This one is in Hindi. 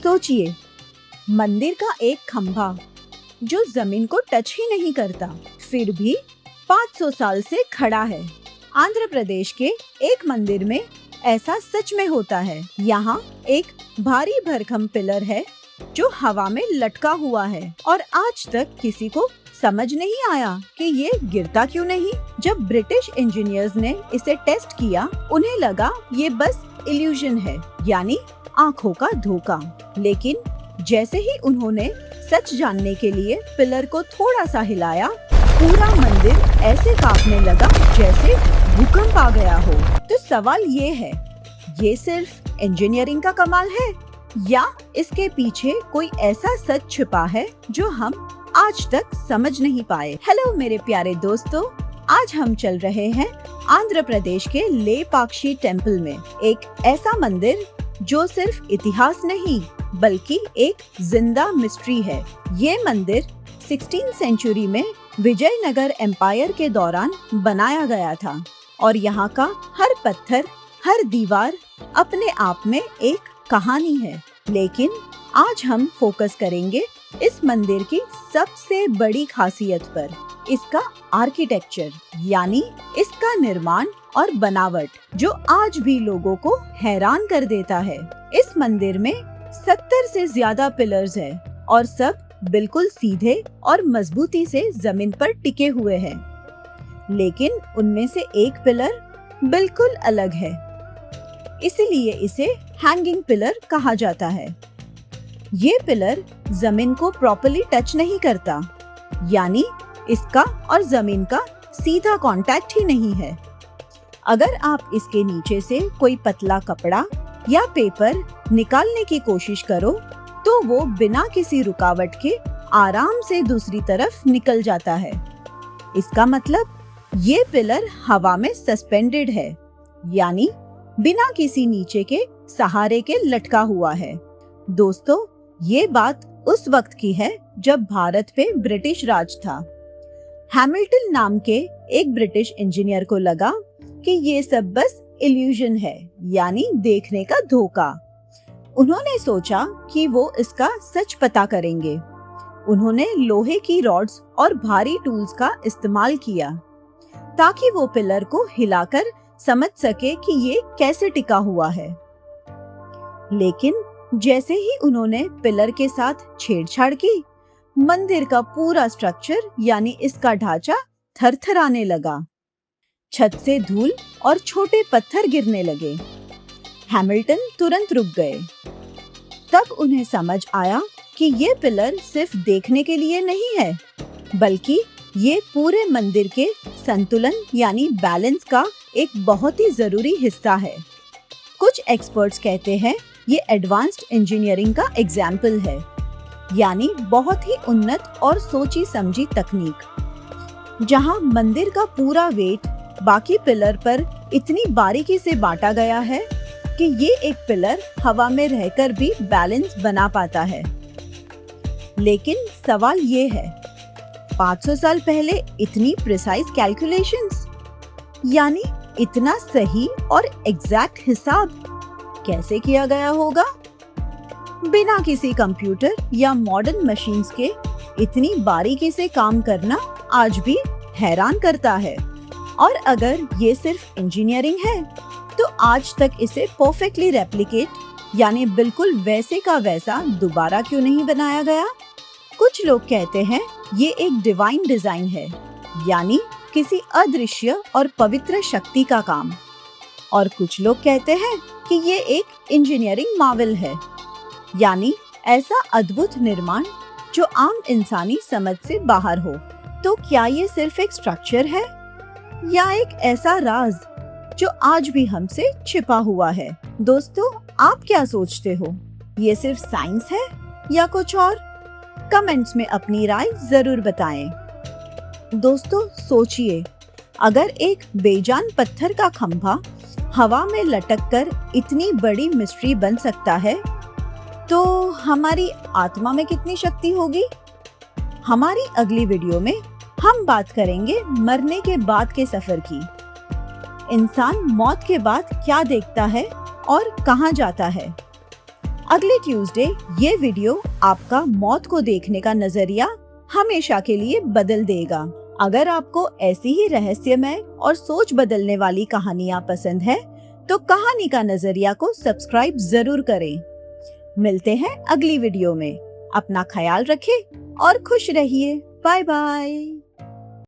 सोचिए, मंदिर का एक खंभा जो जमीन को टच ही नहीं करता, फिर भी 500 साल से खड़ा है। आंध्र प्रदेश के एक मंदिर में ऐसा सच में होता है। यहाँ एक भारी भरकम पिलर है जो हवा में लटका हुआ है और आज तक किसी को समझ नहीं आया कि ये गिरता क्यों नहीं। जब ब्रिटिश इंजीनियर्स ने इसे टेस्ट किया, उन्हें लगा ये बस इल्यूजन है, यानी आँखों का धोखा। लेकिन जैसे ही उन्होंने सच जानने के लिए पिलर को थोड़ा सा हिलाया, पूरा मंदिर ऐसे कांपने लगा जैसे भूकंप आ गया हो। तो सवाल ये है, ये सिर्फ इंजीनियरिंग का कमाल है या इसके पीछे कोई ऐसा सच छिपा है जो हम आज तक समझ नहीं पाए। हेलो मेरे प्यारे दोस्तों, आज हम चल रहे हैं आंध्र प्रदेश के लेपाक्षी टेम्पल में, एक ऐसा मंदिर जो सिर्फ इतिहास नहीं बल्कि एक जिंदा मिस्ट्री है। ये मंदिर 16th सेंचुरी में विजयनगर एम्पायर के दौरान बनाया गया था और यहाँ का हर पत्थर, हर दीवार अपने आप में एक कहानी है। लेकिन आज हम फोकस करेंगे इस मंदिर की सबसे बड़ी खासियत पर, इसका आर्किटेक्चर, यानी इसका निर्माण और बनावट जो आज भी लोगों को हैरान कर देता है। इस मंदिर में 70 से ज्यादा पिलर्स हैं और सब बिल्कुल सीधे और मजबूती से जमीन पर टिके हुए हैं। लेकिन उनमें से एक पिलर बिल्कुल अलग है, इसीलिए इसे हैंगिंग पिलर कहा जाता है। ये पिलर जमीन को प्रॉपर्ली टच नहीं करता, यानी इसका और जमीन का सीधा कांटेक्ट ही नहीं है। अगर आप इसके नीचे से कोई पतला कपड़ा या पेपर निकालने की कोशिश करो तो वो बिना किसी रुकावट के आराम से दूसरी तरफ निकल जाता है। इसका मतलब ये पिलर हवा में सस्पेंडेड है, यानी बिना किसी नीचे के सहारे के लटका हुआ है। दोस्तों, ये बात उस वक्त की है जब भारत पे ब्रिटिश राज था। हैमिल्टन नाम के एक ब्रिटिश इंजीनियर को लगा कि ये सब बस इल्यूजन है, यानी देखने का धोखा। उन्होंने सोचा कि वो इसका सच पता करेंगे। उन्होंने लोहे की रॉड्स और भारी टूल्स का इस्तेमाल किया ताकि वो पिलर को हिलाकर समझ सके कि ये कैसे टिका हुआ है। लेकिन जैसे ही उन्होंने पिलर के साथ छेड़छाड़ की, मंदिर का पूरा स्ट्रक्चर यानी इसका ढांचा थरथराने लगा। छत से धूल और छोटे पत्थर गिरने लगे। हैमिल्टन तुरंत रुक गए। तब उन्हें समझ आया कि ये पिलर सिर्फ देखने के लिए नहीं है, बल्कि ये पूरे मंदिर के संतुलन यानी बैलेंस का एक बहुत ही जरूरी हिस्सा है। कुछ एक्सपर्ट्स कहते हैं ये एडवांस्ड इंजीनियरिंग का एग्जाम्पल है, यानी बहुत ही उन्नत और सोची समझी तकनीक, जहां मंदिर का पूरा वेट बाकी पिलर पर इतनी बारीकी से बांटा गया है कि ये एक पिलर हवा में रहकर भी बैलेंस बना पाता है। लेकिन सवाल ये है, 500 साल पहले इतनी प्रिसाइज कैलकुलेशंस, यानी इतना सही और एग्जैक्ट हिसाब कैसे किया गया होगा? बिना किसी कंप्यूटर या मॉडर्न मशीन्स के इतनी बारीकी से काम करना आज भी हैरान करता है। और अगर ये सिर्फ इंजीनियरिंग है, तो आज तक इसे परफेक्टली रेप्लिकेट यानी बिल्कुल वैसे का वैसा दोबारा क्यों नहीं बनाया गया? कुछ लोग कहते हैं ये एक डिवाइन डिजाइन है, यानी किसी अदृश्य और पवित्र शक्ति का काम। और कुछ लोग कहते हैं कि ये एक इंजीनियरिंग मार्वल है, यानी ऐसा अद्भुत निर्माण जो आम इंसानी समझ से बाहर हो। तो क्या ये सिर्फ एक स्ट्रक्चर है या एक ऐसा राज जो आज भी हमसे छिपा हुआ है? दोस्तों, आप क्या सोचते हो? ये सिर्फ साइंस है या कुछ और? कमेंट्स में अपनी राय जरूर बताएं। दोस्तों, सोचिए, अगर एक बेजान पत्थर का खंभा हवा में लटककर इतनी बड़ी मिस्ट्री बन सकता है, तो हमारी आत्मा में कितनी शक्ति होगी? हमारी अगली वीडियो में हम बात करेंगे मरने के बाद के सफर की। इंसान मौत के बाद क्या देखता है और कहाँ जाता है? अगले ट्यूसडे ये वीडियो आपका मौत को देखने का नजरिया हमेशा के लिए बदल देगा। अगर आपको ऐसी ही रहस्यमय और सोच बदलने वाली कहानियाँ पसंद है तो कहानी का नजरिया को सब्सक्राइब जरूर करें। मिलते हैं अगली वीडियो में। अपना ख्याल रखें और खुश रहिए। Bye bye.